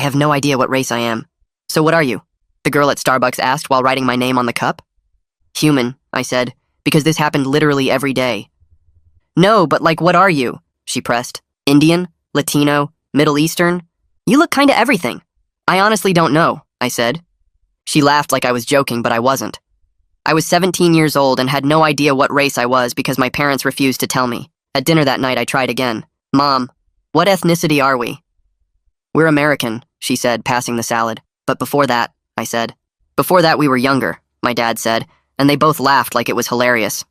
have no idea what race I am. So what are you? The girl at Starbucks asked while writing my name on the cup. Human, I said, because this happened literally every day. No, but like, what are you? She pressed. Indian? Latino? Middle Eastern? You look kinda everything. I honestly don't know, I said. She laughed like I was joking, but I wasn't. I was 17 years old and had no idea what race I was because my parents refused to tell me. At dinner that night, I tried again. Mom, what ethnicity are we? We're American, she said, passing the salad. But before that, I said. Before that, we were younger, my dad said, and they both laughed like it was hilarious.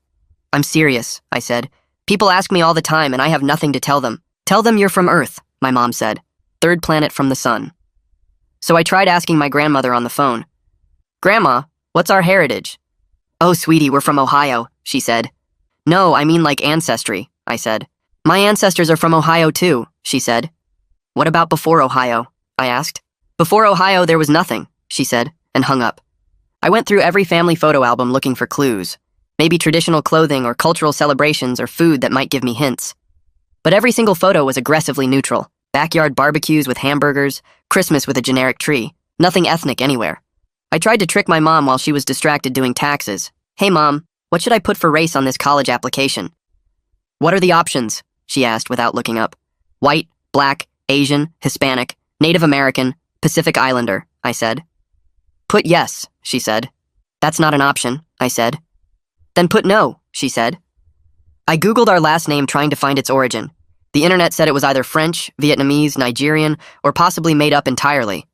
I'm serious, I said. People ask me all the time and I have nothing to tell them. Tell them you're from Earth, my mom said. Third planet from the sun. So I tried asking my grandmother on the phone. Grandma, what's our heritage? Oh, sweetie, we're from Ohio, she said. No, I mean like ancestry, I said. My ancestors are from Ohio too, she said. What about before Ohio? I asked. Before Ohio, there was nothing, she said, and hung up. I went through every family photo album looking for clues. Maybe traditional clothing or cultural celebrations or food that might give me hints. But every single photo was aggressively neutral. Backyard barbecues with hamburgers, Christmas with a generic tree. Nothing ethnic anywhere. I tried to trick my mom while she was distracted doing taxes. Hey mom, what should I put for race on this college application? What are the options? She asked without looking up. White, black, Asian, Hispanic, Native American, Pacific Islander, I said. Put yes, she said. That's not an option, I said. Then put no, she said. I Googled our last name trying to find its origin. The internet said it was either French, Vietnamese, Nigerian, or possibly made up entirely.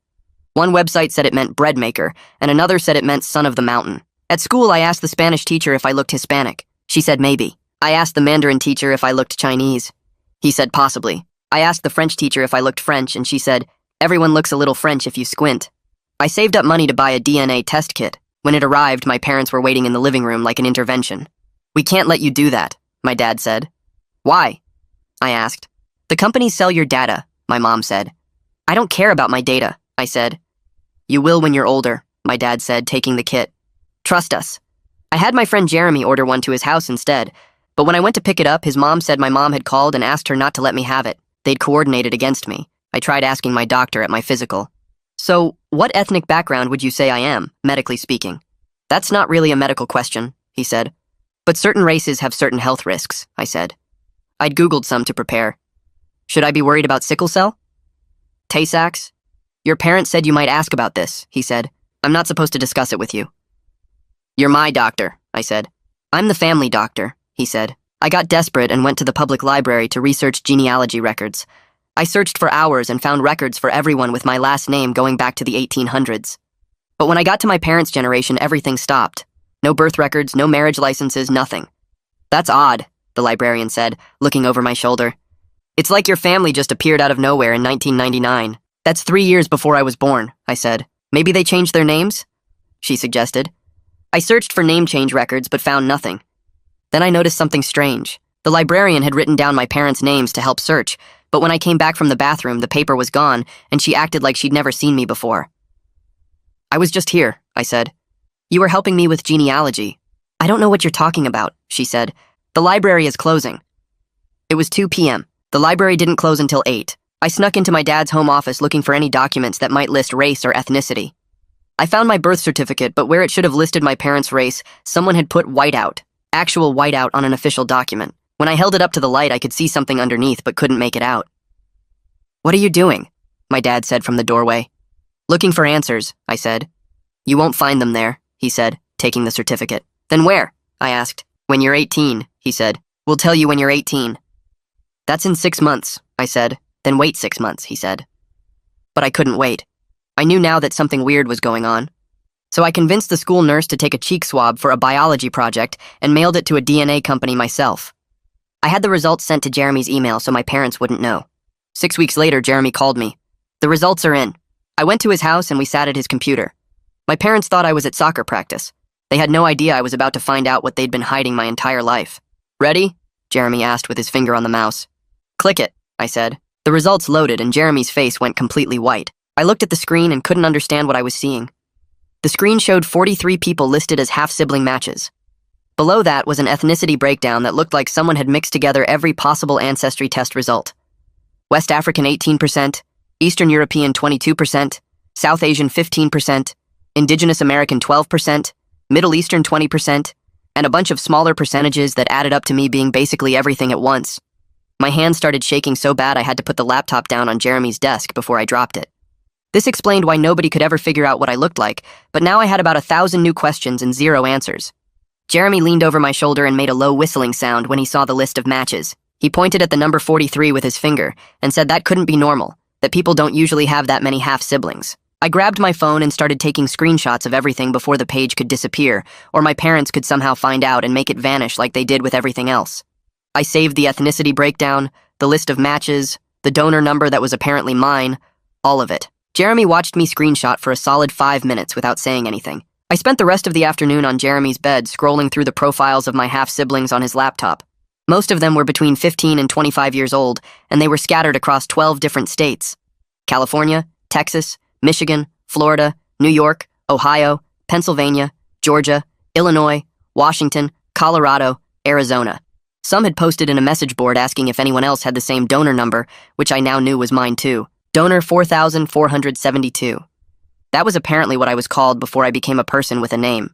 One website said it meant bread maker, and another said it meant son of the mountain. At school, I asked the Spanish teacher if I looked Hispanic. She said maybe. I asked the Mandarin teacher if I looked Chinese. He said possibly. I asked the French teacher if I looked French, and she said, everyone looks a little French if you squint. I saved up money to buy a DNA test kit. When it arrived, my parents were waiting in the living room like an intervention. We can't let you do that, my dad said. Why? I asked. The companies sell your data, my mom said. I don't care about my data, I said. You will when you're older, my dad said, taking the kit. Trust us. I had my friend Jeremy order one to his house instead, but when I went to pick it up, his mom said my mom had called and asked her not to let me have it. They'd coordinated against me. I tried asking my doctor at my physical. So, what ethnic background would you say I am, medically speaking? That's not really a medical question, he said. But certain races have certain health risks, I said. I'd Googled some to prepare. Should I be worried about sickle cell? Tay-Sachs? Your parents said you might ask about this, he said. I'm not supposed to discuss it with you. You're my doctor, I said. I'm the family doctor, he said. I got desperate and went to the public library to research genealogy records. I searched for hours and found records for everyone with my last name going back to the 1800s. But when I got to my parents' generation, everything stopped. No birth records, no marriage licenses, nothing. That's odd, the librarian said, looking over my shoulder. It's like your family just appeared out of nowhere in 1999. That's 3 years before I was born, I said. Maybe they changed their names? She suggested. I searched for name change records but found nothing. Then I noticed something strange. The librarian had written down my parents' names to help search, but when I came back from the bathroom, the paper was gone, and she acted like she'd never seen me before. I was just here, I said. You were helping me with genealogy. I don't know what you're talking about, she said. The library is closing. It was 2 p.m. The library didn't close until 8. I snuck into my dad's home office looking for any documents that might list race or ethnicity. I found my birth certificate, but where it should have listed my parents' race, someone had put whiteout, actual whiteout on an official document. When I held it up to the light, I could see something underneath, but couldn't make it out. What are you doing? My dad said from the doorway. Looking for answers, I said. You won't find them there, he said, taking the certificate. Then where? I asked. When you're 18, he said. We'll tell you when you're 18. That's in 6 months, I said. Then wait 6 months, he said. But I couldn't wait. I knew now that something weird was going on. So I convinced the school nurse to take a cheek swab for a biology project and mailed it to a DNA company myself. I had the results sent to Jeremy's email so my parents wouldn't know. 6 weeks later, Jeremy called me. The results are in. I went to his house and we sat at his computer. My parents thought I was at soccer practice. They had no idea I was about to find out what they'd been hiding my entire life. Ready? Jeremy asked with his finger on the mouse. Click it, I said. The results loaded and Jeremy's face went completely white. I looked at the screen and couldn't understand what I was seeing. The screen showed 43 people listed as half-sibling matches. Below that was an ethnicity breakdown that looked like someone had mixed together every possible ancestry test result. West African 18%, Eastern European 22%, South Asian 15%, Indigenous American 12%, Middle Eastern 20%, and a bunch of smaller percentages that added up to me being basically everything at once. My hand started shaking so bad I had to put the laptop down on Jeremy's desk before I dropped it. This explained why nobody could ever figure out what I looked like, but now I had about 1,000 new questions and 0 answers. Jeremy leaned over my shoulder and made a low whistling sound when he saw the list of matches. He pointed at the number 43 with his finger and said that couldn't be normal, that people don't usually have that many half-siblings. I grabbed my phone and started taking screenshots of everything before the page could disappear, or my parents could somehow find out and make it vanish like they did with everything else. I saved the ethnicity breakdown, the list of matches, the donor number that was apparently mine, all of it. Jeremy watched me screenshot for a solid 5 minutes without saying anything. I spent the rest of the afternoon on Jeremy's bed scrolling through the profiles of my half-siblings on his laptop. Most of them were between 15 and 25 years old, and they were scattered across 12 different states: California, Texas, Michigan, Florida, New York, Ohio, Pennsylvania, Georgia, Illinois, Washington, Colorado, Arizona. Some had posted in a message board asking if anyone else had the same donor number, which I now knew was mine too. Donor 4,472. That was apparently what I was called before I became a person with a name.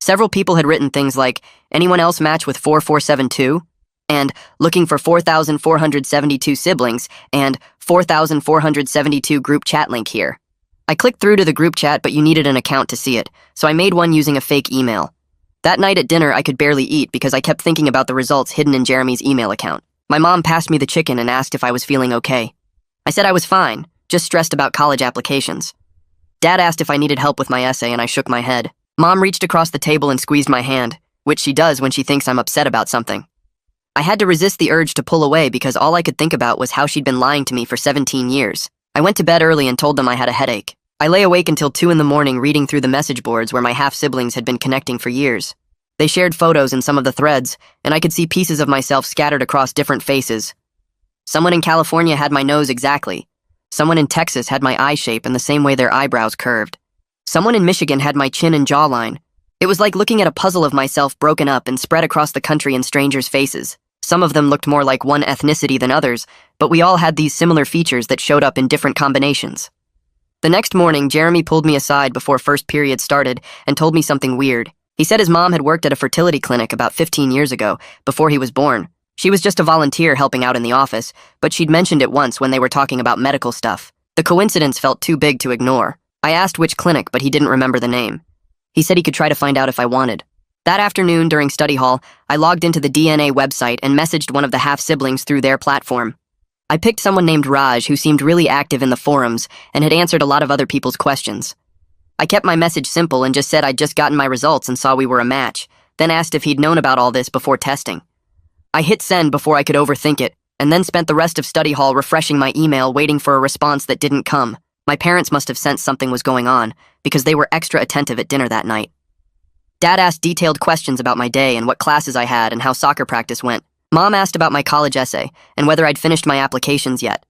Several people had written things like, "Anyone else match with 4472?" and "Looking for 4,472 siblings," and "4,472 group chat link here." I clicked through to the group chat, but you needed an account to see it, so I made one using a fake email. That night at dinner, I could barely eat because I kept thinking about the results hidden in Jeremy's email account. My mom passed me the chicken and asked if I was feeling okay. I said I was fine, just stressed about college applications. Dad asked if I needed help with my essay, and I shook my head. Mom reached across the table and squeezed my hand, which she does when she thinks I'm upset about something. I had to resist the urge to pull away because all I could think about was how she'd been lying to me for 17 years. I went to bed early and told them I had a headache. I lay awake until 2 in the morning reading through the message boards where my half-siblings had been connecting for years. They shared photos in some of the threads, and I could see pieces of myself scattered across different faces. Someone in California had my nose exactly. Someone in Texas had my eye shape and the same way their eyebrows curved. Someone in Michigan had my chin and jawline. It was like looking at a puzzle of myself broken up and spread across the country in strangers' faces. Some of them looked more like one ethnicity than others, but we all had these similar features that showed up in different combinations. The next morning, Jeremy pulled me aside before first period started and told me something weird. He said his mom had worked at a fertility clinic about 15 years ago, before he was born. She was just a volunteer helping out in the office, but she'd mentioned it once when they were talking about medical stuff. The coincidence felt too big to ignore. I asked which clinic, but he didn't remember the name. He said he could try to find out if I wanted. That afternoon, during study hall, I logged into the DNA website and messaged one of the half-siblings through their platform. I picked someone named Raj who seemed really active in the forums and had answered a lot of other people's questions. I kept my message simple and just said I'd just gotten my results and saw we were a match, then asked if he'd known about all this before testing. I hit send before I could overthink it, and then spent the rest of study hall refreshing my email waiting for a response that didn't come. My parents must have sensed something was going on, because they were extra attentive at dinner that night. Dad asked detailed questions about my day and what classes I had and how soccer practice went. Mom asked about my college essay and whether I'd finished my applications yet.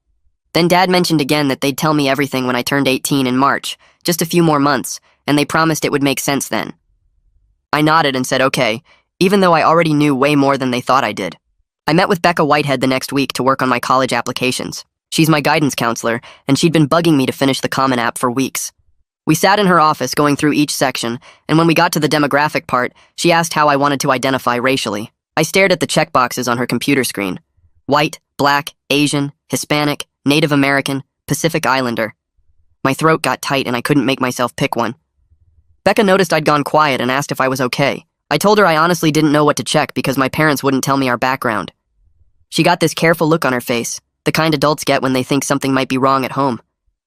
Then Dad mentioned again that they'd tell me everything when I turned 18 in March, just a few more months, and they promised it would make sense then. I nodded and said okay, even though I already knew way more than they thought I did. I met with Becca Whitehead the next week to work on my college applications. She's my guidance counselor, and she'd been bugging me to finish the Common App for weeks. We sat in her office going through each section, and when we got to the demographic part, she asked how I wanted to identify racially. I stared at the checkboxes on her computer screen. White, black, Asian, Hispanic, Native American, Pacific Islander. My throat got tight and I couldn't make myself pick one. Becca noticed I'd gone quiet and asked if I was okay. I told her I honestly didn't know what to check because my parents wouldn't tell me our background. She got this careful look on her face, the kind adults get when they think something might be wrong at home.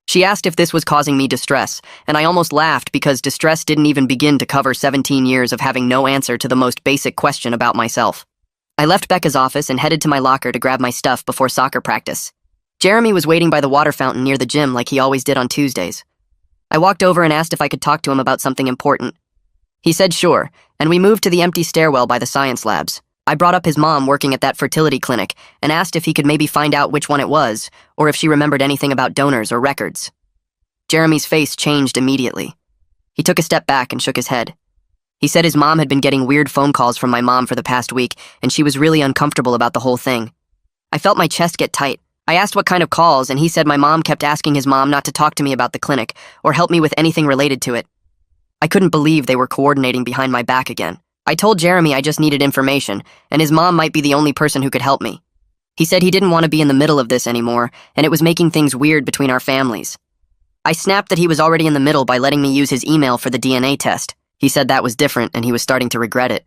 She asked if this was causing me distress, and I almost laughed because distress didn't even begin to cover 17 years of having no answer to the most basic question about myself. I left Becca's office and headed to my locker to grab my stuff before soccer practice. Jeremy was waiting by the water fountain near the gym like he always did on Tuesdays. I walked over and asked if I could talk to him about something important. He said sure, and we moved to the empty stairwell by the science labs. I brought up his mom working at that fertility clinic and asked if he could maybe find out which one it was, or if she remembered anything about donors or records. Jeremy's face changed immediately. He took a step back and shook his head. He said his mom had been getting weird phone calls from my mom for the past week, and she was really uncomfortable about the whole thing. I felt my chest get tight. I asked what kind of calls, and he said my mom kept asking his mom not to talk to me about the clinic or help me with anything related to it. I couldn't believe they were coordinating behind my back again. I told Jeremy I just needed information, and his mom might be the only person who could help me. He said he didn't want to be in the middle of this anymore, and it was making things weird between our families. I snapped that he was already in the middle by letting me use his email for the DNA test. He said that was different, and he was starting to regret it.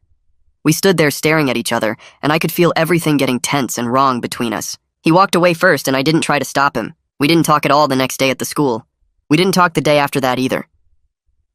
We stood there staring at each other, and I could feel everything getting tense and wrong between us. He walked away first, and I didn't try to stop him. We didn't talk at all the next day at the school. We didn't talk the day after that either.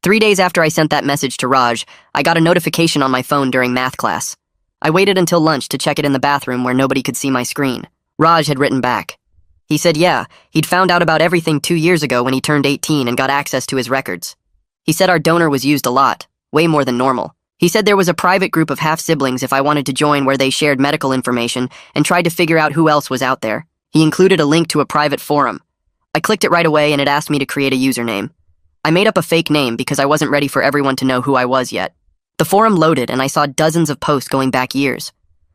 3 days after I sent that message to Raj, I got a notification on my phone during math class. I waited until lunch to check it in the bathroom where nobody could see my screen. Raj had written back. He said, yeah, he'd found out about everything 2 years ago when he turned 18 and got access to his records. He said our donor was used a lot, way more than normal. He said there was a private group of half-siblings if I wanted to join where they shared medical information and tried to figure out who else was out there. He included a link to a private forum. I clicked it right away and it asked me to create a username. I made up a fake name because I wasn't ready for everyone to know who I was yet. The forum loaded and I saw dozens of posts going back years.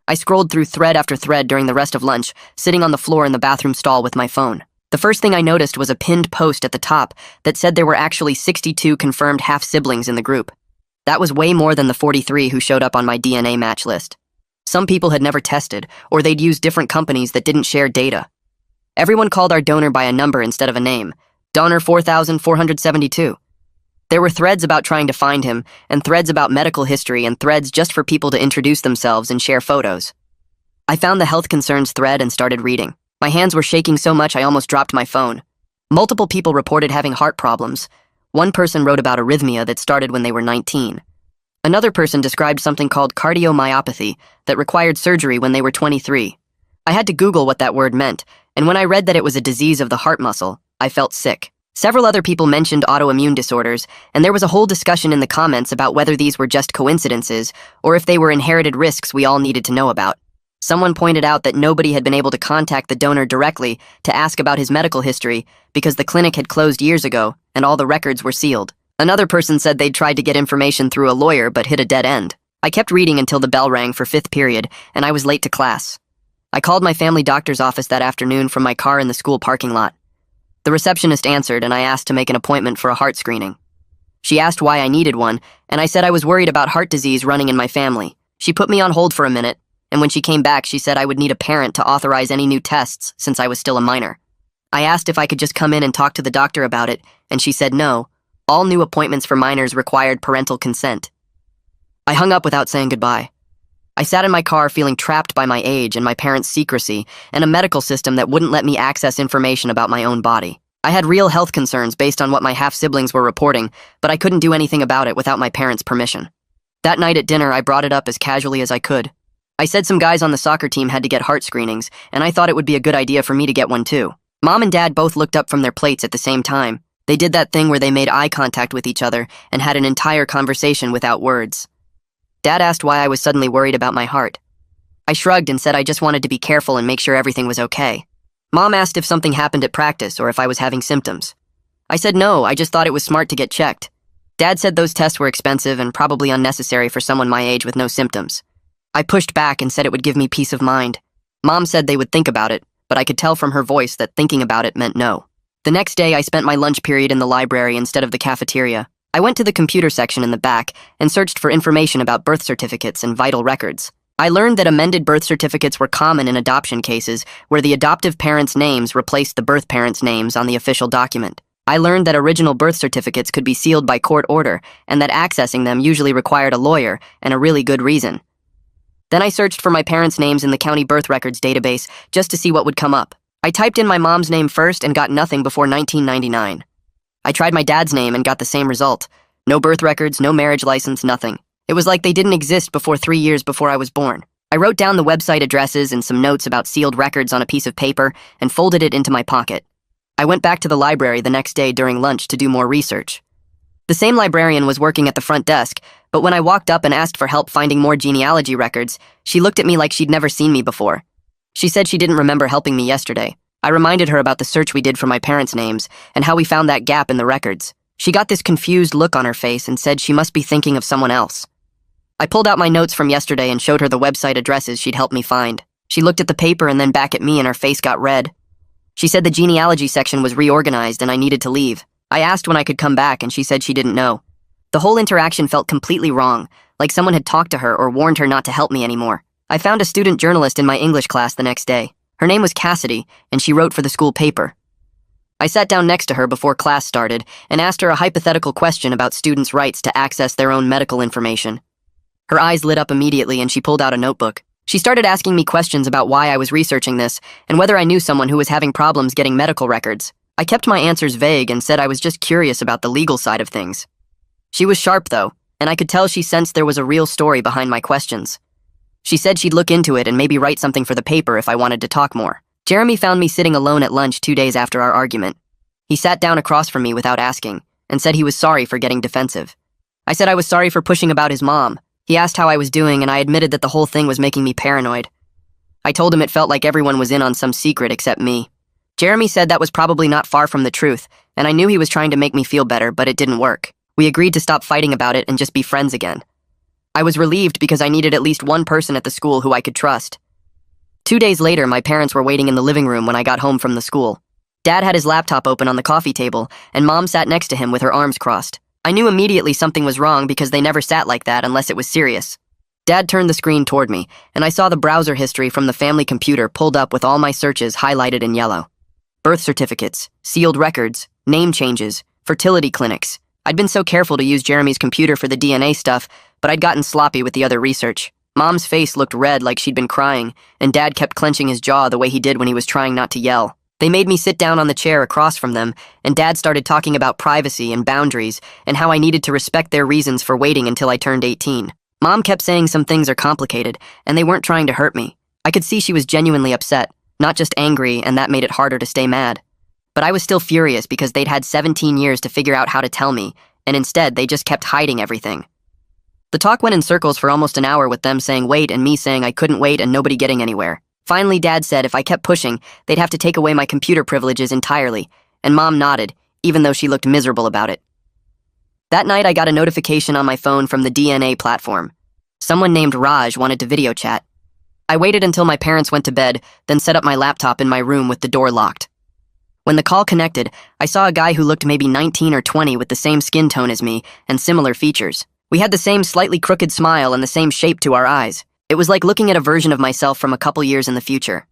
I scrolled through thread after thread during the rest of lunch, sitting on the floor in the bathroom stall with my phone. The first thing I noticed was a pinned post at the top that said there were actually 62 confirmed half-siblings in the group. That was way more than the 43 who showed up on my DNA match list. Some people had never tested, or they'd used different companies that didn't share data. Everyone called our donor by a number instead of a name. Donor 4472. There were threads about trying to find him, and threads about medical history, and threads just for people to introduce themselves and share photos. I found the health concerns thread and started reading. My hands were shaking so much I almost dropped my phone. Multiple people reported having heart problems. One person wrote about arrhythmia that started when they were 19. Another person described something called cardiomyopathy that required surgery when they were 23. I had to Google what that word meant, and when I read that it was a disease of the heart muscle, I felt sick. Several other people mentioned autoimmune disorders, and there was a whole discussion in the comments about whether these were just coincidences or if they were inherited risks we all needed to know about. Someone pointed out that nobody had been able to contact the donor directly to ask about his medical history because the clinic had closed years ago and all the records were sealed. Another person said they'd tried to get information through a lawyer but hit a dead end. I kept reading until the bell rang for 5th period, and I was late to class. I called my family doctor's office that afternoon from my car in the school parking lot. The receptionist answered, and I asked to make an appointment for a heart screening. She asked why I needed one, and I said I was worried about heart disease running in my family. She put me on hold for a minute, and when she came back, she said I would need a parent to authorize any new tests since I was still a minor. I asked if I could just come in and talk to the doctor about it, and she said no. All new appointments for minors required parental consent. I hung up without saying goodbye. I sat in my car feeling trapped by my age and my parents' secrecy and a medical system that wouldn't let me access information about my own body. I had real health concerns based on what my half-siblings were reporting, but I couldn't do anything about it without my parents' permission. That night at dinner, I brought it up as casually as I could. I said some guys on the soccer team had to get heart screenings, and I thought it would be a good idea for me to get one too. Mom and Dad both looked up from their plates at the same time. They did that thing where they made eye contact with each other and had an entire conversation without words. Dad asked why I was suddenly worried about my heart. I shrugged and said I just wanted to be careful and make sure everything was okay. Mom asked if something happened at practice or if I was having symptoms. I said no, I just thought it was smart to get checked. Dad said those tests were expensive and probably unnecessary for someone my age with no symptoms. I pushed back and said it would give me peace of mind. Mom said they would think about it, but I could tell from her voice that thinking about it meant no. The next day, I spent my lunch period in the library instead of the cafeteria. I went to the computer section in the back and searched for information about birth certificates and vital records. I learned that amended birth certificates were common in adoption cases where the adoptive parents' names replaced the birth parents' names on the official document. I learned that original birth certificates could be sealed by court order and that accessing them usually required a lawyer and a really good reason. Then I searched for my parents' names in the county birth records database just to see what would come up. I typed in my mom's name first and got nothing before 1999. I tried my dad's name and got the same result. No birth records, no marriage license, nothing. It was like they didn't exist before 3 years before I was born. I wrote down the website addresses and some notes about sealed records on a piece of paper and folded it into my pocket. I went back to the library the next day during lunch to do more research. The same librarian was working at the front desk, but when I walked up and asked for help finding more genealogy records, she looked at me like she'd never seen me before. She said she didn't remember helping me yesterday. I reminded her about the search we did for my parents' names and how we found that gap in the records. She got this confused look on her face and said she must be thinking of someone else. I pulled out my notes from yesterday and showed her the website addresses she'd helped me find. She looked at the paper and then back at me and her face got red. She said the genealogy section was reorganized and I needed to leave. I asked when I could come back and she said she didn't know. The whole interaction felt completely wrong, like someone had talked to her or warned her not to help me anymore. I found a student journalist in my English class the next day. Her name was Cassidy, and she wrote for the school paper. I sat down next to her before class started and asked her a hypothetical question about students' rights to access their own medical information. Her eyes lit up immediately and she pulled out a notebook. She started asking me questions about why I was researching this and whether I knew someone who was having problems getting medical records. I kept my answers vague and said I was just curious about the legal side of things. She was sharp, though, and I could tell she sensed there was a real story behind my questions. She said she'd look into it and maybe write something for the paper if I wanted to talk more. Jeremy found me sitting alone at lunch 2 days after our argument. He sat down across from me without asking and said he was sorry for getting defensive. I said I was sorry for pushing about his mom. He asked how I was doing and I admitted that the whole thing was making me paranoid. I told him it felt like everyone was in on some secret except me. Jeremy said that was probably not far from the truth, and I knew he was trying to make me feel better, but it didn't work. We agreed to stop fighting about it and just be friends again. I was relieved because I needed at least one person at the school who I could trust. 2 days later, my parents were waiting in the living room when I got home from the school. Dad had his laptop open on the coffee table, and Mom sat next to him with her arms crossed. I knew immediately something was wrong because they never sat like that unless it was serious. Dad turned the screen toward me, and I saw the browser history from the family computer pulled up with all my searches highlighted in yellow. Birth certificates, sealed records, name changes, fertility clinics. I'd been so careful to use Jeremy's computer for the DNA stuff, but I'd gotten sloppy with the other research. Mom's face looked red like she'd been crying, and Dad kept clenching his jaw the way he did when he was trying not to yell. They made me sit down on the chair across from them, and Dad started talking about privacy and boundaries and how I needed to respect their reasons for waiting until I turned 18. Mom kept saying some things are complicated, and they weren't trying to hurt me. I could see she was genuinely upset, not just angry, and that made it harder to stay mad. But I was still furious because they'd had 17 years to figure out how to tell me, and instead they just kept hiding everything. The talk went in circles for almost an hour with them saying wait and me saying I couldn't wait and nobody getting anywhere. Finally, Dad said if I kept pushing, they'd have to take away my computer privileges entirely, and Mom nodded, even though she looked miserable about it. That night I got a notification on my phone from the DNA platform. Someone named Raj wanted to video chat. I waited until my parents went to bed, then set up my laptop in my room with the door locked. When the call connected, I saw a guy who looked maybe 19 or 20 with the same skin tone as me and similar features. We had the same slightly crooked smile and the same shape to our eyes. It was like looking at a version of myself from a couple years in the future.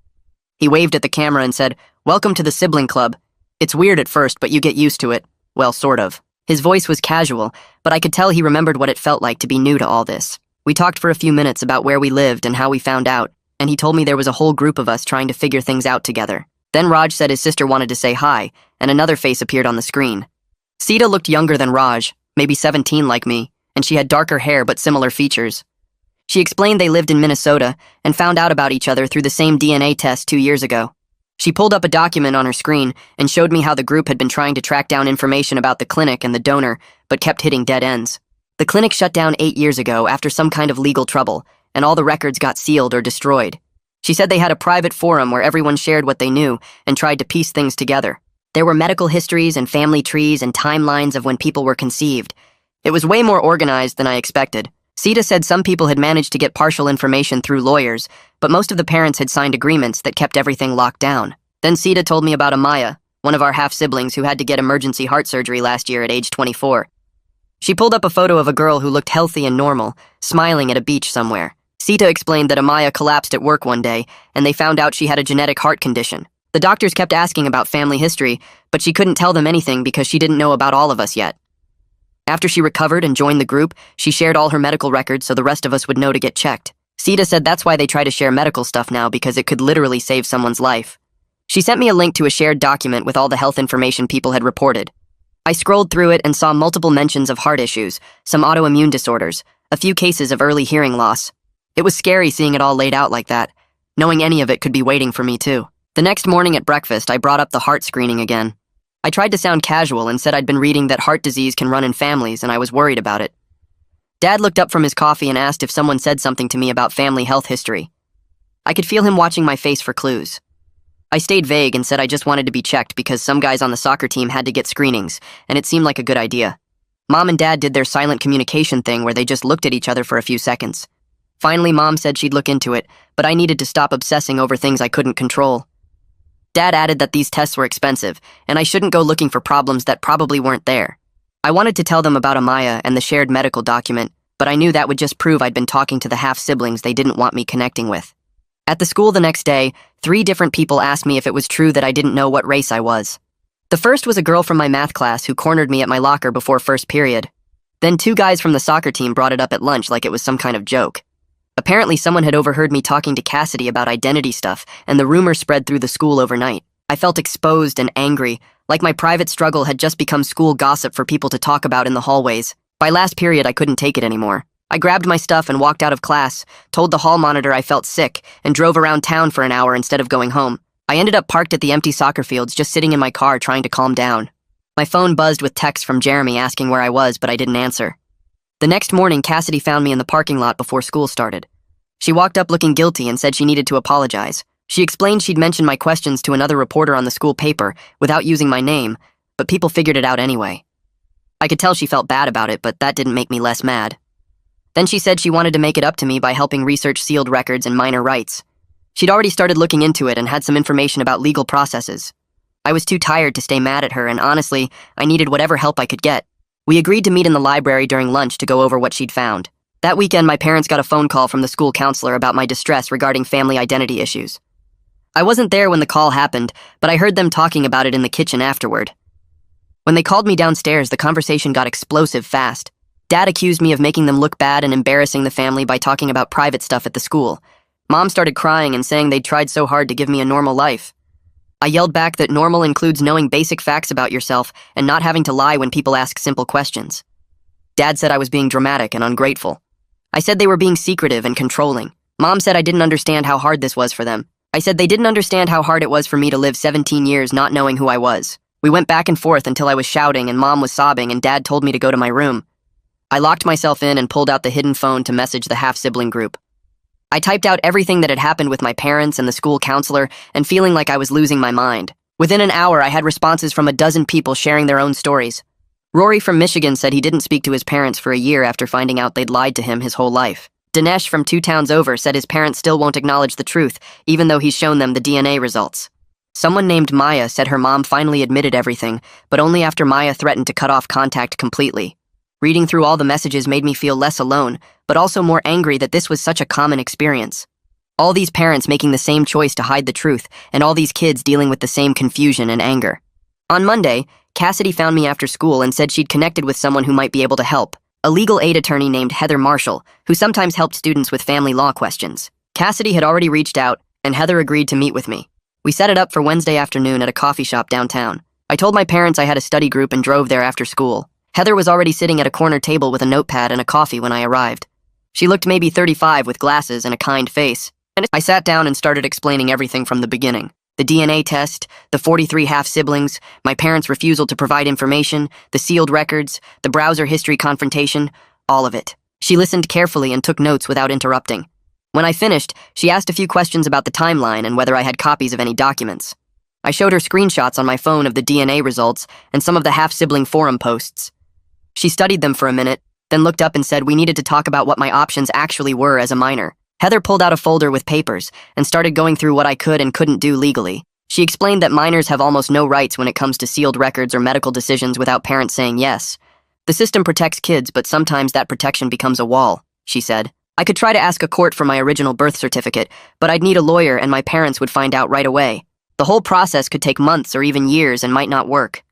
He waved at the camera and said, "Welcome to the sibling club. It's weird at first, but you get used to it. Well, sort of." His voice was casual, but I could tell he remembered what it felt like to be new to all this. We talked for a few minutes about where we lived and how we found out, and he told me there was a whole group of us trying to figure things out together. Then Raj said his sister wanted to say hi, and another face appeared on the screen. Sita looked younger than Raj, maybe 17 like me, and she had darker hair but similar features. She explained they lived in Minnesota and found out about each other through the same DNA test 2 years ago. She pulled up a document on her screen and showed me how the group had been trying to track down information about the clinic and the donor, but kept hitting dead ends. The clinic shut down 8 years ago after some kind of legal trouble, and all the records got sealed or destroyed. She said they had a private forum where everyone shared what they knew and tried to piece things together. There were medical histories and family trees and timelines of when people were conceived. It was way more organized than I expected. Sita said some people had managed to get partial information through lawyers, but most of the parents had signed agreements that kept everything locked down. Then Sita told me about Amaya, one of our half-siblings who had to get emergency heart surgery last year at age 24. She pulled up a photo of a girl who looked healthy and normal, smiling at a beach somewhere. Sita explained that Amaya collapsed at work one day, and they found out she had a genetic heart condition. The doctors kept asking about family history, but she couldn't tell them anything because she didn't know about all of us yet. After she recovered and joined the group, she shared all her medical records so the rest of us would know to get checked. Sita said that's why they try to share medical stuff now, because it could literally save someone's life. She sent me a link to a shared document with all the health information people had reported. I scrolled through it and saw multiple mentions of heart issues, some autoimmune disorders, a few cases of early hearing loss. It was scary seeing it all laid out like that. Knowing any of it could be waiting for me too. The next morning at breakfast, I brought up the heart screening again. I tried to sound casual and said I'd been reading that heart disease can run in families and I was worried about it. Dad looked up from his coffee and asked if someone said something to me about family health history. I could feel him watching my face for clues. I stayed vague and said I just wanted to be checked because some guys on the soccer team had to get screenings, and it seemed like a good idea. Mom and Dad did their silent communication thing where they just looked at each other for a few seconds. Finally, Mom said she'd look into it, but I needed to stop obsessing over things I couldn't control. Dad added that these tests were expensive, and I shouldn't go looking for problems that probably weren't there. I wanted to tell them about Amaya and the shared medical document, but I knew that would just prove I'd been talking to the half-siblings they didn't want me connecting with. At the school the next day, 3 different people asked me if it was true that I didn't know what race I was. The first was a girl from my math class who cornered me at my locker before first period. Then 2 guys from the soccer team brought it up at lunch like it was some kind of joke. Apparently someone had overheard me talking to Cassidy about identity stuff, and the rumor spread through the school overnight. I felt exposed and angry, like my private struggle had just become school gossip for people to talk about in the hallways. By last period, I couldn't take it anymore. I grabbed my stuff and walked out of class, told the hall monitor I felt sick, and drove around town for an hour instead of going home. I ended up parked at the empty soccer fields, just sitting in my car trying to calm down. My phone buzzed with texts from Jeremy asking where I was, but I didn't answer. The next morning, Cassidy found me in the parking lot before school started. She walked up looking guilty and said she needed to apologize. She explained she'd mentioned my questions to another reporter on the school paper without using my name, but people figured it out anyway. I could tell she felt bad about it, but that didn't make me less mad. Then she said she wanted to make it up to me by helping research sealed records and minor rights. She'd already started looking into it and had some information about legal processes. I was too tired to stay mad at her, and honestly, I needed whatever help I could get. We agreed to meet in the library during lunch to go over what she'd found. That weekend, my parents got a phone call from the school counselor about my distress regarding family identity issues. I wasn't there when the call happened, but I heard them talking about it in the kitchen afterward. When they called me downstairs, the conversation got explosive fast. Dad accused me of making them look bad and embarrassing the family by talking about private stuff at the school. Mom started crying and saying they'd tried so hard to give me a normal life. I yelled back that normal includes knowing basic facts about yourself and not having to lie when people ask simple questions. Dad said I was being dramatic and ungrateful. I said they were being secretive and controlling. Mom said I didn't understand how hard this was for them. I said they didn't understand how hard it was for me to live 17 years not knowing who I was. We went back and forth until I was shouting and Mom was sobbing and Dad told me to go to my room. I locked myself in and pulled out the hidden phone to message the half-sibling group. I typed out everything that had happened with my parents and the school counselor and feeling like I was losing my mind. Within an hour, I had responses from a dozen people sharing their own stories. Rory from Michigan said he didn't speak to his parents for a year after finding out they'd lied to him his whole life. Dinesh from 2 towns over said his parents still won't acknowledge the truth, even though he's shown them the DNA results. Someone named Maya said her mom finally admitted everything, but only after Maya threatened to cut off contact completely. Reading through all the messages made me feel less alone, but also more angry that this was such a common experience. All these parents making the same choice to hide the truth, and all these kids dealing with the same confusion and anger. On Monday, Cassidy found me after school and said she'd connected with someone who might be able to help. A legal aid attorney named Heather Marshall, who sometimes helped students with family law questions. Cassidy had already reached out, and Heather agreed to meet with me. We set it up for Wednesday afternoon at a coffee shop downtown. I told my parents I had a study group and drove there after school. Heather was already sitting at a corner table with a notepad and a coffee when I arrived. She looked maybe 35 with glasses and a kind face, and I sat down and started explaining everything from the beginning. The DNA test, the 43 half-siblings, my parents' refusal to provide information, the sealed records, the browser history confrontation, all of it. She listened carefully and took notes without interrupting. When I finished, she asked a few questions about the timeline and whether I had copies of any documents. I showed her screenshots on my phone of the DNA results and some of the half-sibling forum posts. She studied them for a minute, then looked up and said we needed to talk about what my options actually were as a minor. Heather pulled out a folder with papers and started going through what I could and couldn't do legally. She explained that minors have almost no rights when it comes to sealed records or medical decisions without parents saying yes. The system protects kids, but sometimes that protection becomes a wall, she said. I could try to ask a court for my original birth certificate, but I'd need a lawyer and my parents would find out right away. The whole process could take months or even years and might not work.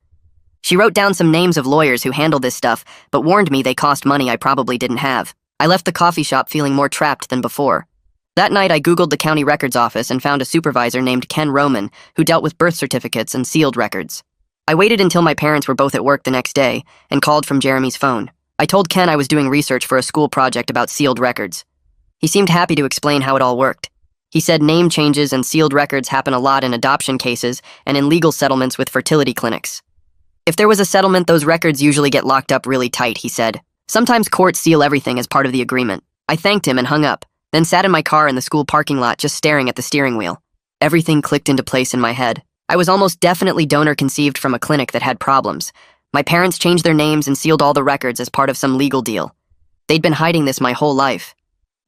She wrote down some names of lawyers who handle this stuff, but warned me they cost money I probably didn't have. I left the coffee shop feeling more trapped than before. That night, I Googled the county records office and found a supervisor named Ken Roman who dealt with birth certificates and sealed records. I waited until my parents were both at work the next day and called from Jeremy's phone. I told Ken I was doing research for a school project about sealed records. He seemed happy to explain how it all worked. He said name changes and sealed records happen a lot in adoption cases and in legal settlements with fertility clinics. If there was a settlement, those records usually get locked up really tight, he said. Sometimes courts seal everything as part of the agreement. I thanked him and hung up, then sat in my car in the school parking lot just staring at the steering wheel. Everything clicked into place in my head. I was almost definitely donor conceived from a clinic that had problems. My parents changed their names and sealed all the records as part of some legal deal. They'd been hiding this my whole life.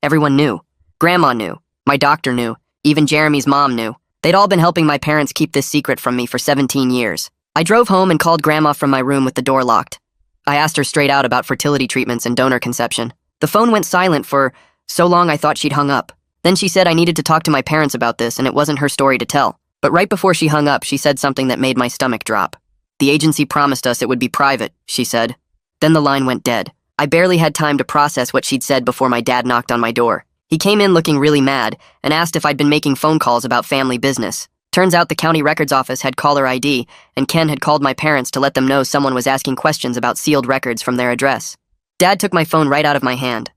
Everyone knew. Grandma knew. My doctor knew. Even Jeremy's mom knew. They'd all been helping my parents keep this secret from me for 17 years. I drove home and called Grandma from my room with the door locked. I asked her straight out about fertility treatments and donor conception. The phone went silent for so long I thought she'd hung up. Then she said I needed to talk to my parents about this and it wasn't her story to tell. But right before she hung up, she said something that made my stomach drop. The agency promised us it would be private, she said. Then the line went dead. I barely had time to process what she'd said before my dad knocked on my door. He came in looking really mad and asked if I'd been making phone calls about family business. Turns out the county records office had caller ID, and Ken had called my parents to let them know someone was asking questions about sealed records from their address. Dad took my phone right out of my hand.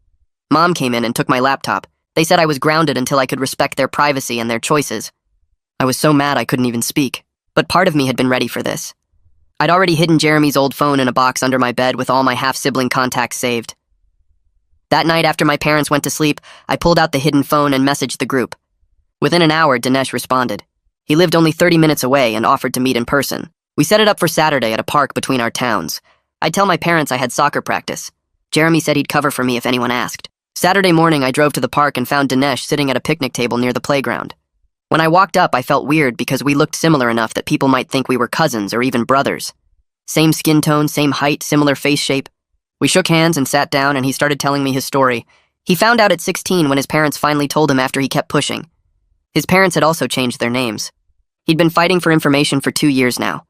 Mom came in and took my laptop. They said I was grounded until I could respect their privacy and their choices. I was so mad I couldn't even speak. But part of me had been ready for this. I'd already hidden Jeremy's old phone in a box under my bed with all my half-sibling contacts saved. That night after my parents went to sleep, I pulled out the hidden phone and messaged the group. Within an hour, Dinesh responded. He lived only 30 minutes away and offered to meet in person. We set it up for Saturday at a park between our towns. I'd tell my parents I had soccer practice. Jeremy said he'd cover for me if anyone asked. Saturday morning, I drove to the park and found Dinesh sitting at a picnic table near the playground. When I walked up, I felt weird because we looked similar enough that people might think we were cousins or even brothers. Same skin tone, same height, similar face shape. We shook hands and sat down and he started telling me his story. He found out at 16 when his parents finally told him after he kept pushing. His parents had also changed their names. He'd been fighting for information for 2 years now.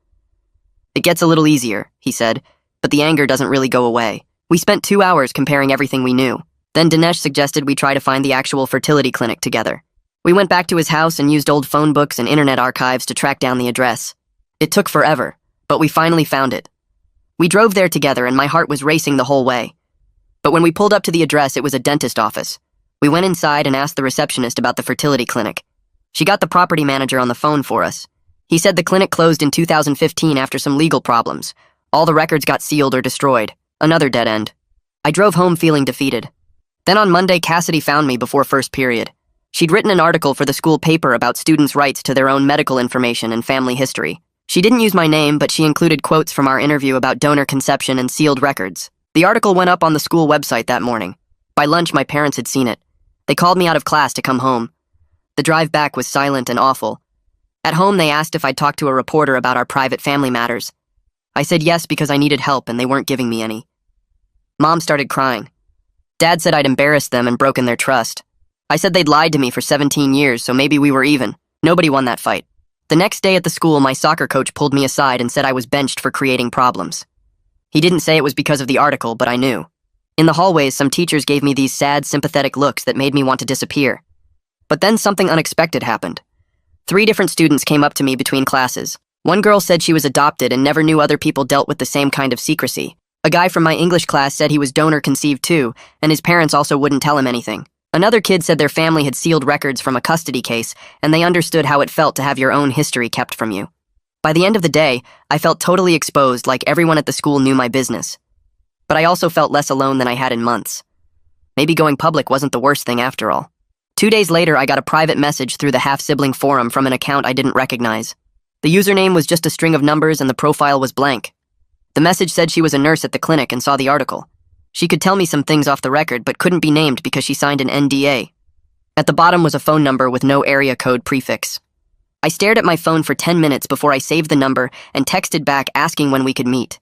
It gets a little easier, he said, but the anger doesn't really go away. We spent 2 hours comparing everything we knew. Then Dinesh suggested we try to find the actual fertility clinic together. We went back to his house and used old phone books and internet archives to track down the address. It took forever, but we finally found it. We drove there together and my heart was racing the whole way. But when we pulled up to the address, it was a dentist office. We went inside and asked the receptionist about the fertility clinic. She got the property manager on the phone for us. He said the clinic closed in 2015 after some legal problems. All the records got sealed or destroyed. Another dead end. I drove home feeling defeated. Then on Monday, Cassidy found me before first period. She'd written an article for the school paper about students' rights to their own medical information and family history. She didn't use my name, but she included quotes from our interview about donor conception and sealed records. The article went up on the school website that morning. By lunch, my parents had seen it. They called me out of class to come home. The drive back was silent and awful. At home, they asked if I'd talk to a reporter about our private family matters. I said yes because I needed help and they weren't giving me any. Mom started crying. Dad said I'd embarrassed them and broken their trust. I said they'd lied to me for 17 years, so maybe we were even. Nobody won that fight. The next day at the school, my soccer coach pulled me aside and said I was benched for creating problems. He didn't say it was because of the article, but I knew. In the hallways, some teachers gave me these sad, sympathetic looks that made me want to disappear. But then something unexpected happened. 3 different students came up to me between classes. One girl said she was adopted and never knew other people dealt with the same kind of secrecy. A guy from my English class said he was donor conceived too, and his parents also wouldn't tell him anything. Another kid said their family had sealed records from a custody case, and they understood how it felt to have your own history kept from you. By the end of the day, I felt totally exposed, like everyone at the school knew my business. But I also felt less alone than I had in months. Maybe going public wasn't the worst thing after all. 2 days later, I got a private message through the half-sibling forum from an account I didn't recognize. The username was just a string of numbers and the profile was blank. The message said she was a nurse at the clinic and saw the article. She could tell me some things off the record, but couldn't be named because she signed an NDA. At the bottom was a phone number with no area code prefix. I stared at my phone for 10 minutes before I saved the number and texted back asking when we could meet.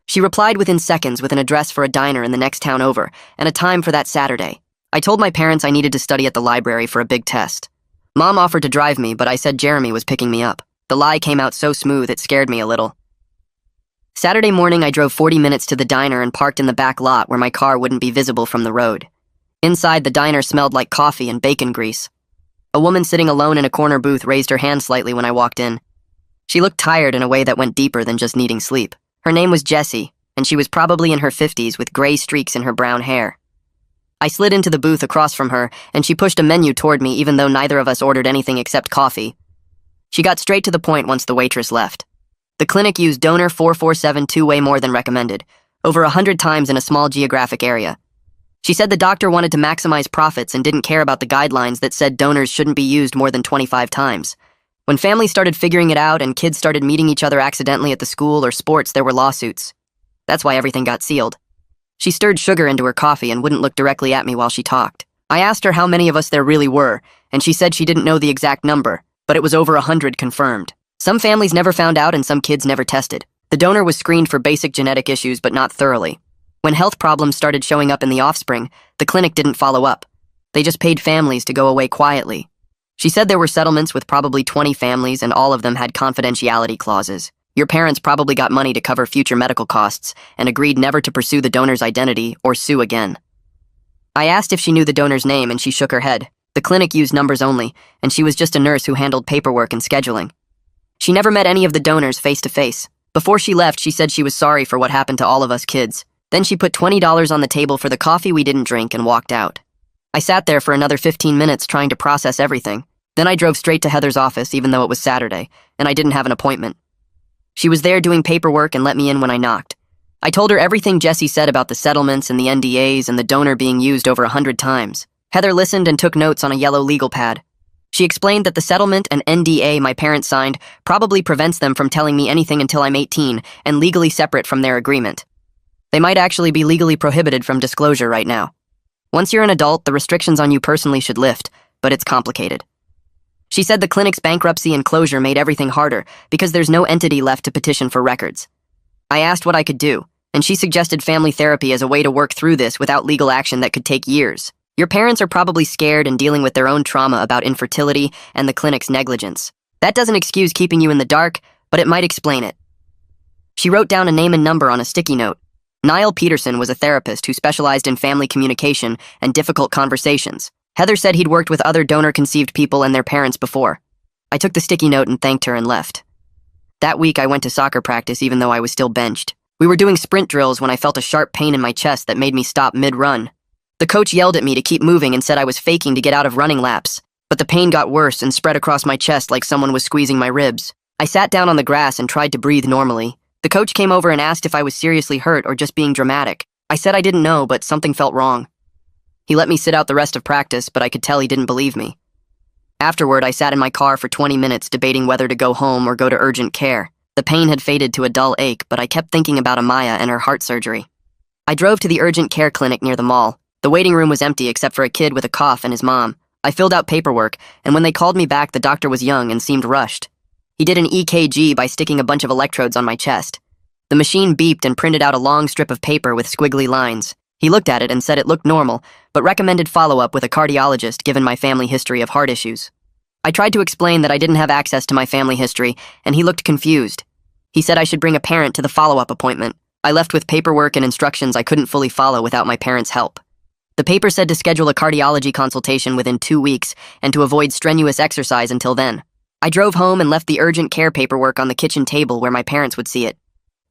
She replied within seconds with an address for a diner in the next town over and a time for that Saturday. I told my parents I needed to study at the library for a big test. Mom offered to drive me, but I said Jeremy was picking me up. The lie came out so smooth it scared me a little. Saturday morning, I drove 40 minutes to the diner and parked in the back lot where my car wouldn't be visible from the road. Inside, the diner smelled like coffee and bacon grease. A woman sitting alone in a corner booth raised her hand slightly when I walked in. She looked tired in a way that went deeper than just needing sleep. Her name was Jessie, and she was probably in her 50s with gray streaks in her brown hair. I slid into the booth across from her, and she pushed a menu toward me even though neither of us ordered anything except coffee. She got straight to the point once the waitress left. The clinic used donor 447 way more than recommended, over 100 times in a small geographic area. She said the doctor wanted to maximize profits and didn't care about the guidelines that said donors shouldn't be used more than 25 times. When families started figuring it out and kids started meeting each other accidentally at the school or sports, there were lawsuits. That's why everything got sealed. She stirred sugar into her coffee and wouldn't look directly at me while she talked. I asked her how many of us there really were, and she said she didn't know the exact number, but it was over 100 confirmed. Some families never found out and some kids never tested. The donor was screened for basic genetic issues, but not thoroughly. When health problems started showing up in the offspring, the clinic didn't follow up. They just paid families to go away quietly. She said there were settlements with probably 20 families and all of them had confidentiality clauses. Your parents probably got money to cover future medical costs and agreed never to pursue the donor's identity or sue again. I asked if she knew the donor's name and she shook her head. The clinic used numbers only, and she was just a nurse who handled paperwork and scheduling. She never met any of the donors face to face. Before she left, she said she was sorry for what happened to all of us kids. Then she put $20 on the table for the coffee we didn't drink and walked out. I sat there for another 15 minutes trying to process everything. Then I drove straight to Heather's office even though it was Saturday, and I didn't have an appointment. She was there doing paperwork and let me in when I knocked. I told her everything Jesse said about the settlements and the NDAs and the donor being used over 100 times. Heather listened and took notes on a yellow legal pad. She explained that the settlement and NDA my parents signed probably prevents them from telling me anything until I'm 18 and legally separate from their agreement. They might actually be legally prohibited from disclosure right now. Once you're an adult, the restrictions on you personally should lift, but it's complicated. She said the clinic's bankruptcy and closure made everything harder because there's no entity left to petition for records. I asked what I could do, and she suggested family therapy as a way to work through this without legal action that could take years. Your parents are probably scared and dealing with their own trauma about infertility and the clinic's negligence. That doesn't excuse keeping you in the dark, but it might explain it. She wrote down a name and number on a sticky note. Niall Peterson was a therapist who specialized in family communication and difficult conversations. Heather said he'd worked with other donor-conceived people and their parents before. I took the sticky note and thanked her and left. That week I went to soccer practice even though I was still benched. We were doing sprint drills when I felt a sharp pain in my chest that made me stop mid-run. The coach yelled at me to keep moving and said I was faking to get out of running laps, but the pain got worse and spread across my chest like someone was squeezing my ribs. I sat down on the grass and tried to breathe normally. The coach came over and asked if I was seriously hurt or just being dramatic. I said I didn't know, but something felt wrong. He let me sit out the rest of practice, but I could tell he didn't believe me. Afterward, I sat in my car for 20 minutes debating whether to go home or go to urgent care. The pain had faded to a dull ache, but I kept thinking about Amaya and her heart surgery. I drove to the urgent care clinic near the mall. The waiting room was empty except for a kid with a cough and his mom. I filled out paperwork, and when they called me back, the doctor was young and seemed rushed. He did an EKG by sticking a bunch of electrodes on my chest. The machine beeped and printed out a long strip of paper with squiggly lines. He looked at it and said it looked normal, but recommended follow-up with a cardiologist given my family history of heart issues. I tried to explain that I didn't have access to my family history, and he looked confused. He said I should bring a parent to the follow-up appointment. I left with paperwork and instructions I couldn't fully follow without my parents' help. The paper said to schedule a cardiology consultation within 2 weeks and to avoid strenuous exercise until then. I drove home and left the urgent care paperwork on the kitchen table where my parents would see it.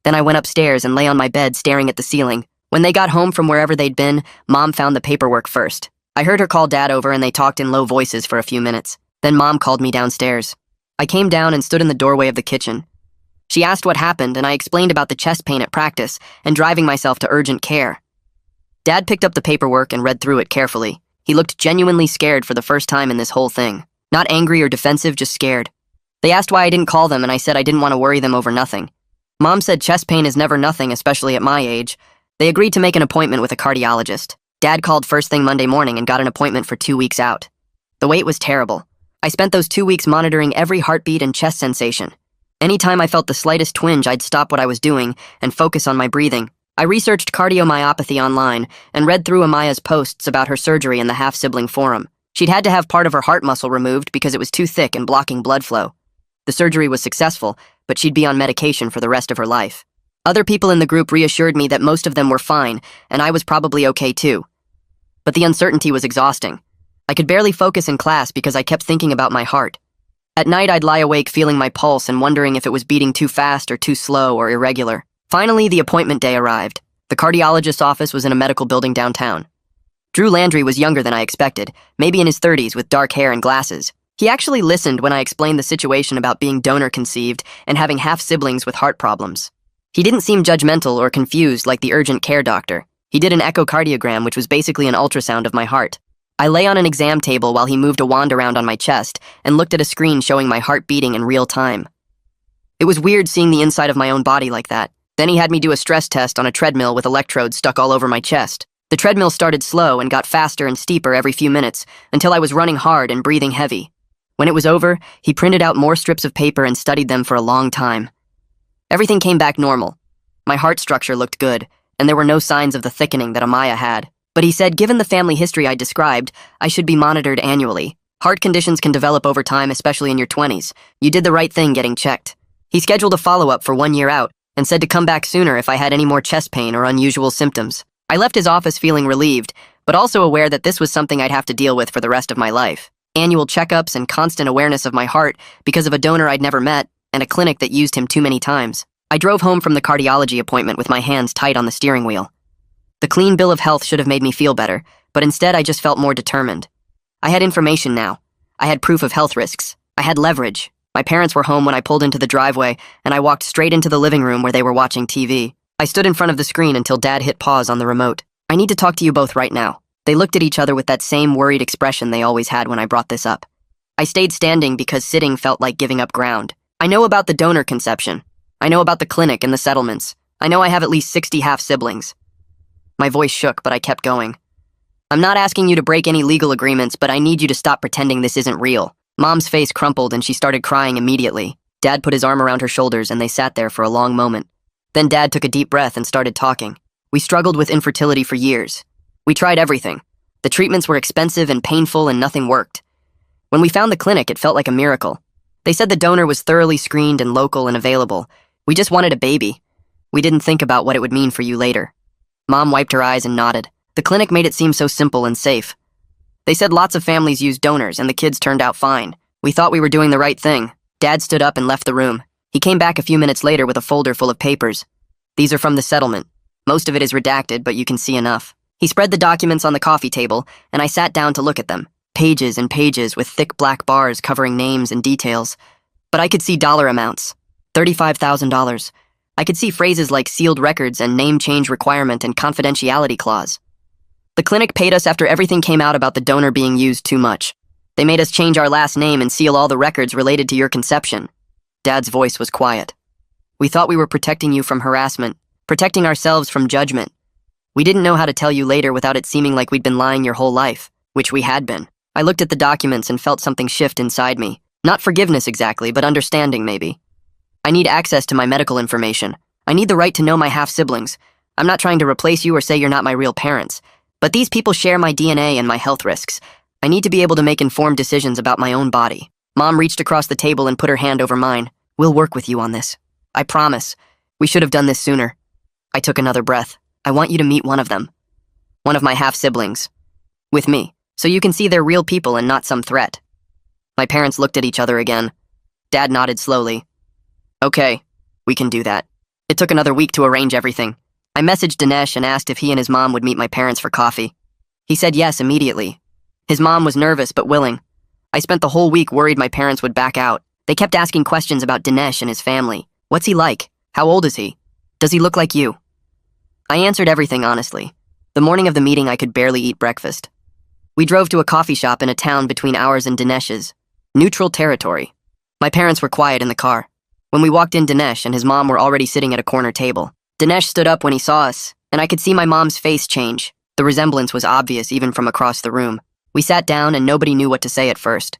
Then I went upstairs and lay on my bed staring at the ceiling. When they got home from wherever they'd been, Mom found the paperwork first. I heard her call Dad over and they talked in low voices for a few minutes. Then Mom called me downstairs. I came down and stood in the doorway of the kitchen. She asked what happened and I explained about the chest pain at practice and driving myself to urgent care. Dad picked up the paperwork and read through it carefully. He looked genuinely scared for the first time in this whole thing. Not angry or defensive, just scared. They asked why I didn't call them and I said I didn't want to worry them over nothing. Mom said chest pain is never nothing, especially at my age. They agreed to make an appointment with a cardiologist. Dad called first thing Monday morning and got an appointment for 2 weeks out. The wait was terrible. I spent those 2 weeks monitoring every heartbeat and chest sensation. Anytime I felt the slightest twinge, I'd stop what I was doing and focus on my breathing. I researched cardiomyopathy online and read through Amaya's posts about her surgery in the half-sibling forum. She'd had to have part of her heart muscle removed because it was too thick and blocking blood flow. The surgery was successful, but she'd be on medication for the rest of her life. Other people in the group reassured me that most of them were fine, and I was probably okay too. But the uncertainty was exhausting. I could barely focus in class because I kept thinking about my heart. At night, I'd lie awake feeling my pulse and wondering if it was beating too fast or too slow or irregular. Finally, the appointment day arrived. The cardiologist's office was in a medical building downtown. Drew Landry was younger than I expected, maybe in his 30s with dark hair and glasses. He actually listened when I explained the situation about being donor-conceived and having half-siblings with heart problems. He didn't seem judgmental or confused like the urgent care doctor. He did an echocardiogram, which was basically an ultrasound of my heart. I lay on an exam table while he moved a wand around on my chest and looked at a screen showing my heart beating in real time. It was weird seeing the inside of my own body like that. Then he had me do a stress test on a treadmill with electrodes stuck all over my chest. The treadmill started slow and got faster and steeper every few minutes until I was running hard and breathing heavy. When it was over, he printed out more strips of paper and studied them for a long time. Everything came back normal. My heart structure looked good, and there were no signs of the thickening that Amaya had. But he said, given the family history I described, I should be monitored annually. Heart conditions can develop over time, especially in your 20s. You did the right thing getting checked. He scheduled a follow-up for 1 year out and said to come back sooner if I had any more chest pain or unusual symptoms. I left his office feeling relieved, but also aware that this was something I'd have to deal with for the rest of my life. Annual checkups and constant awareness of my heart because of a donor I'd never met and a clinic that used him too many times. I drove home from the cardiology appointment with my hands tight on the steering wheel. The clean bill of health should have made me feel better, but instead I just felt more determined. I had information now. I had proof of health risks. I had leverage. My parents were home when I pulled into the driveway, and I walked straight into the living room where they were watching TV. I stood in front of the screen until Dad hit pause on the remote. I need to talk to you both right now. They looked at each other with that same worried expression they always had when I brought this up. I stayed standing because sitting felt like giving up ground. I know about the donor conception. I know about the clinic and the settlements. I know I have at least 60 half-siblings. My voice shook, but I kept going. I'm not asking you to break any legal agreements, but I need you to stop pretending this isn't real. Mom's face crumpled and she started crying immediately. Dad put his arm around her shoulders and they sat there for a long moment. Then Dad took a deep breath and started talking. We struggled with infertility for years. We tried everything. The treatments were expensive and painful and nothing worked. When we found the clinic, it felt like a miracle. They said the donor was thoroughly screened and local and available. We just wanted a baby. We didn't think about what it would mean for you later. Mom wiped her eyes and nodded. The clinic made it seem so simple and safe. They said lots of families use donors and the kids turned out fine. We thought we were doing the right thing. Dad stood up and left the room. He came back a few minutes later with a folder full of papers. These are from the settlement. Most of it is redacted, but you can see enough. He spread the documents on the coffee table, and I sat down to look at them. Pages and pages with thick black bars covering names and details. But I could see dollar amounts. $35,000. I could see phrases like sealed records and name change requirement and confidentiality clause. The clinic paid us after everything came out about the donor being used too much. They made us change our last name and seal all the records related to your conception. Dad's voice was quiet. We thought we were protecting you from harassment, protecting ourselves from judgment. We didn't know how to tell you later without it seeming like we'd been lying your whole life, which we had been. I looked at the documents and felt something shift inside me. Not forgiveness exactly, but understanding maybe. I need access to my medical information. I need the right to know my half-siblings. I'm not trying to replace you or say you're not my real parents, but these people share my DNA and my health risks. I need to be able to make informed decisions about my own body. Mom reached across the table and put her hand over mine. We'll work with you on this. I promise. We should have done this sooner. I took another breath. I want you to meet one of them. One of my half-siblings. With me, so you can see they're real people and not some threat. My parents looked at each other again. Dad nodded slowly. Okay, we can do that. It took another week to arrange everything. I messaged Dinesh and asked if he and his mom would meet my parents for coffee. He said yes immediately. His mom was nervous but willing. I spent the whole week worried my parents would back out. They kept asking questions about Dinesh and his family. What's he like? How old is he? Does he look like you? I answered everything honestly. The morning of the meeting, I could barely eat breakfast. We drove to a coffee shop in a town between ours and Dinesh's. Neutral territory. My parents were quiet in the car. When we walked in, Dinesh and his mom were already sitting at a corner table. Dinesh stood up when he saw us, and I could see my mom's face change. The resemblance was obvious even from across the room. We sat down and nobody knew what to say at first.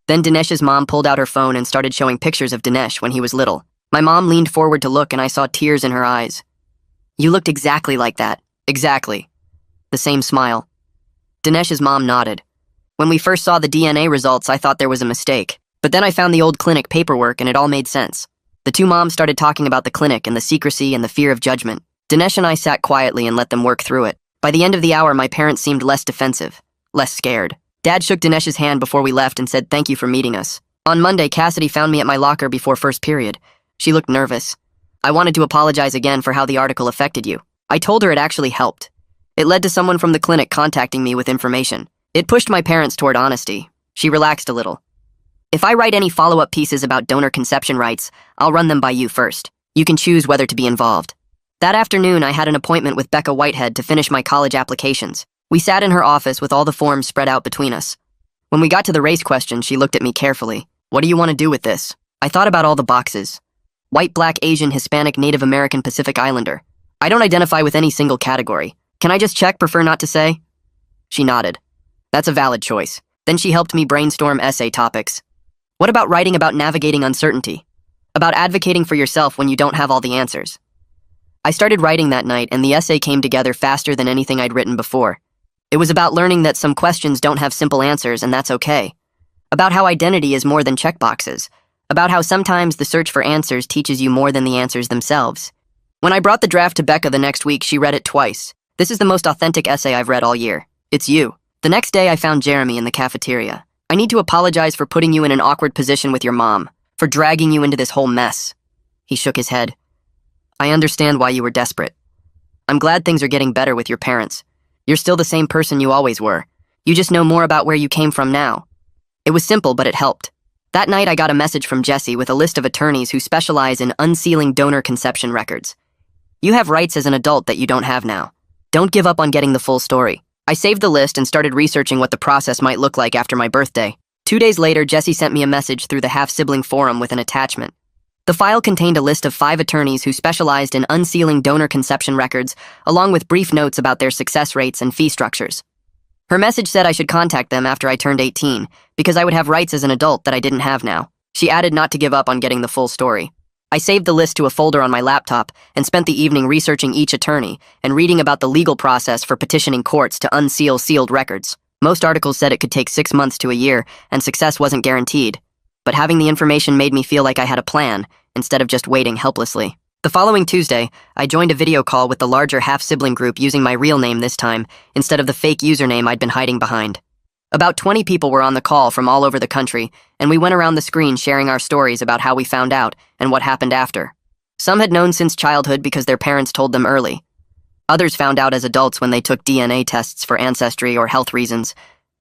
Then Dinesh's mom pulled out her phone and started showing pictures of Dinesh when he was little. My mom leaned forward to look and I saw tears in her eyes. You looked exactly like that. Exactly. The same smile. Dinesh's mom nodded. When we first saw the DNA results, I thought there was a mistake. But then I found the old clinic paperwork and it all made sense. The two moms started talking about the clinic and the secrecy and the fear of judgment. Dinesh and I sat quietly and let them work through it. By the end of the hour, my parents seemed less defensive, less scared. Dad shook Dinesh's hand before we left and said thank you for meeting us. On Monday, Cassidy found me at my locker before first period. She looked nervous. I wanted to apologize again for how the article affected you. I told her it actually helped. It led to someone from the clinic contacting me with information. It pushed my parents toward honesty. She relaxed a little. If I write any follow-up pieces about donor conception rights, I'll run them by you first. You can choose whether to be involved. That afternoon, I had an appointment with Becca Whitehead to finish my college applications. We sat in her office with all the forms spread out between us. When we got to the race question, she looked at me carefully. What do you want to do with this? I thought about all the boxes. White, black, Asian, Hispanic, Native American, Pacific Islander. I don't identify with any single category. Can I just check, prefer not to say? She nodded. That's a valid choice. Then she helped me brainstorm essay topics. What about writing about navigating uncertainty? About advocating for yourself when you don't have all the answers? I started writing that night, and the essay came together faster than anything I'd written before. It was about learning that some questions don't have simple answers, and that's okay. About how identity is more than checkboxes. About how sometimes the search for answers teaches you more than the answers themselves. When I brought the draft to Becca the next week, she read it twice. This is the most authentic essay I've read all year. It's you. The next day, I found Jeremy in the cafeteria. I need to apologize for putting you in an awkward position with your mom, for dragging you into this whole mess. He shook his head. I understand why you were desperate. I'm glad things are getting better with your parents. You're still the same person you always were. You just know more about where you came from now. It was simple, but it helped. That night, I got a message from Jesse with a list of attorneys who specialize in unsealing donor conception records. You have rights as an adult that you don't have now. Don't give up on getting the full story. I saved the list and started researching what the process might look like after my birthday. 2 days later, Jesse sent me a message through the half-sibling forum with an attachment. The file contained a list of 5 attorneys who specialized in unsealing donor conception records, along with brief notes about their success rates and fee structures. Her message said I should contact them after I turned 18, because I would have rights as an adult that I didn't have now. She added not to give up on getting the full story. I saved the list to a folder on my laptop and spent the evening researching each attorney and reading about the legal process for petitioning courts to unseal sealed records. Most articles said it could take 6 months to a year, and success wasn't guaranteed. But having the information made me feel like I had a plan, instead of just waiting helplessly. The following Tuesday, I joined a video call with the larger half-sibling group using my real name this time, instead of the fake username I'd been hiding behind. About 20 people were on the call from all over the country, and we went around the screen sharing our stories about how we found out and what happened after. Some had known since childhood because their parents told them early. Others found out as adults when they took DNA tests for ancestry or health reasons.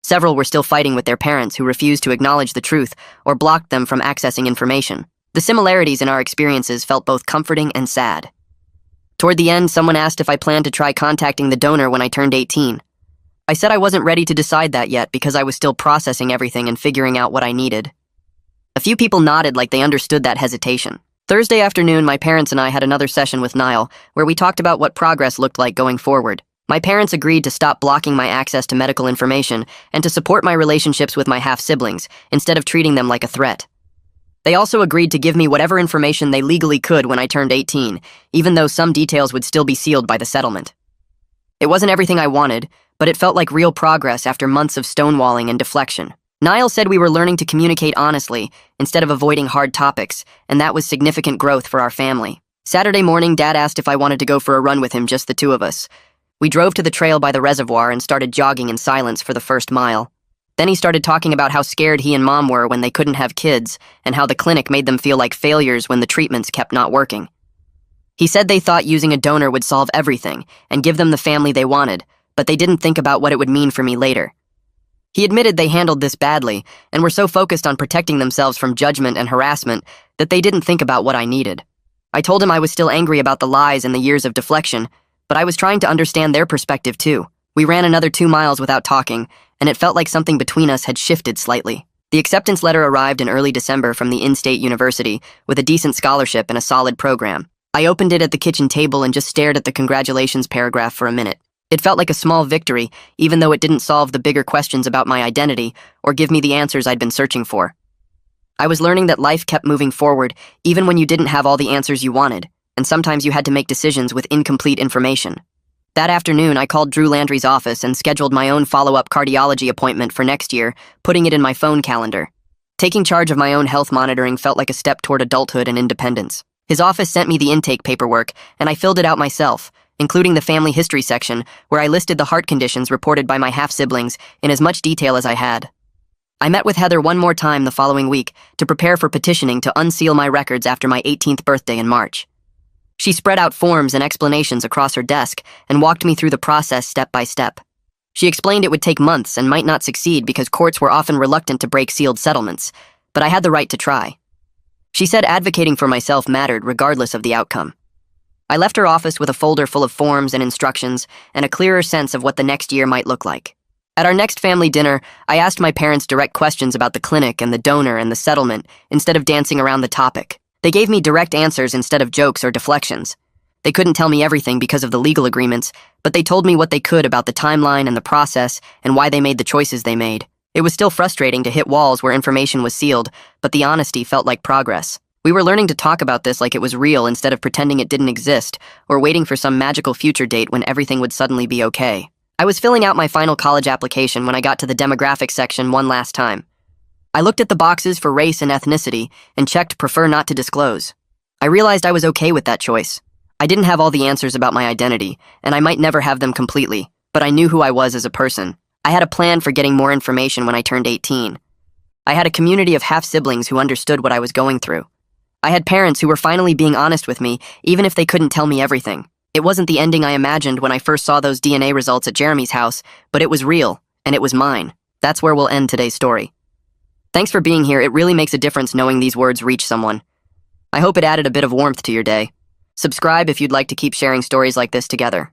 Several were still fighting with their parents who refused to acknowledge the truth or blocked them from accessing information. The similarities in our experiences felt both comforting and sad. Toward the end, someone asked if I planned to try contacting the donor when I turned 18. I said I wasn't ready to decide that yet because I was still processing everything and figuring out what I needed. A few people nodded like they understood that hesitation. Thursday afternoon, my parents and I had another session with Niall, where we talked about what progress looked like going forward. My parents agreed to stop blocking my access to medical information and to support my relationships with my half-siblings, instead of treating them like a threat. They also agreed to give me whatever information they legally could when I turned 18, even though some details would still be sealed by the settlement. It wasn't everything I wanted, but it felt like real progress after months of stonewalling and deflection. Niall said we were learning to communicate honestly instead of avoiding hard topics, and that was significant growth for our family. Saturday morning, Dad asked if I wanted to go for a run with him, just the two of us. We drove to the trail by the reservoir and started jogging in silence for the first mile. Then he started talking about how scared he and Mom were when they couldn't have kids, and how the clinic made them feel like failures when the treatments kept not working. He said they thought using a donor would solve everything and give them the family they wanted, but they didn't think about what it would mean for me later. He admitted they handled this badly and were so focused on protecting themselves from judgment and harassment that they didn't think about what I needed. I told him I was still angry about the lies and the years of deflection, but I was trying to understand their perspective too. We ran another 2 miles without talking, and it felt like something between us had shifted slightly. The acceptance letter arrived in early December from the in-state university with a decent scholarship and a solid program. I opened it at the kitchen table and just stared at the congratulations paragraph for a minute. It felt like a small victory, even though it didn't solve the bigger questions about my identity or give me the answers I'd been searching for. I was learning that life kept moving forward even when you didn't have all the answers you wanted, and sometimes you had to make decisions with incomplete information. That afternoon, I called Drew Landry's office and scheduled my own follow-up cardiology appointment for next year, putting it in my phone calendar. Taking charge of my own health monitoring felt like a step toward adulthood and independence. His office sent me the intake paperwork, and I filled it out myself, including the family history section, where I listed the heart conditions reported by my half-siblings in as much detail as I had. I met with Heather one more time the following week to prepare for petitioning to unseal my records after my 18th birthday in March. She spread out forms and explanations across her desk and walked me through the process step by step. She explained it would take months and might not succeed because courts were often reluctant to break sealed settlements, but I had the right to try. She said advocating for myself mattered regardless of the outcome. I left her office with a folder full of forms and instructions and a clearer sense of what the next year might look like. At our next family dinner, I asked my parents direct questions about the clinic and the donor and the settlement instead of dancing around the topic. They gave me direct answers instead of jokes or deflections. They couldn't tell me everything because of the legal agreements, but they told me what they could about the timeline and the process and why they made the choices they made. It was still frustrating to hit walls where information was sealed, but the honesty felt like progress. We were learning to talk about this like it was real instead of pretending it didn't exist, or waiting for some magical future date when everything would suddenly be okay. I was filling out my final college application when I got to the demographics section one last time. I looked at the boxes for race and ethnicity and checked prefer not to disclose. I realized I was okay with that choice. I didn't have all the answers about my identity, and I might never have them completely, but I knew who I was as a person. I had a plan for getting more information when I turned 18. I had a community of half-siblings who understood what I was going through. I had parents who were finally being honest with me, even if they couldn't tell me everything. It wasn't the ending I imagined when I first saw those DNA results at Jeremy's house, but it was real, and it was mine. That's where we'll end today's story. Thanks for being here. It really makes a difference knowing these words reach someone. I hope it added a bit of warmth to your day. Subscribe if you'd like to keep sharing stories like this together.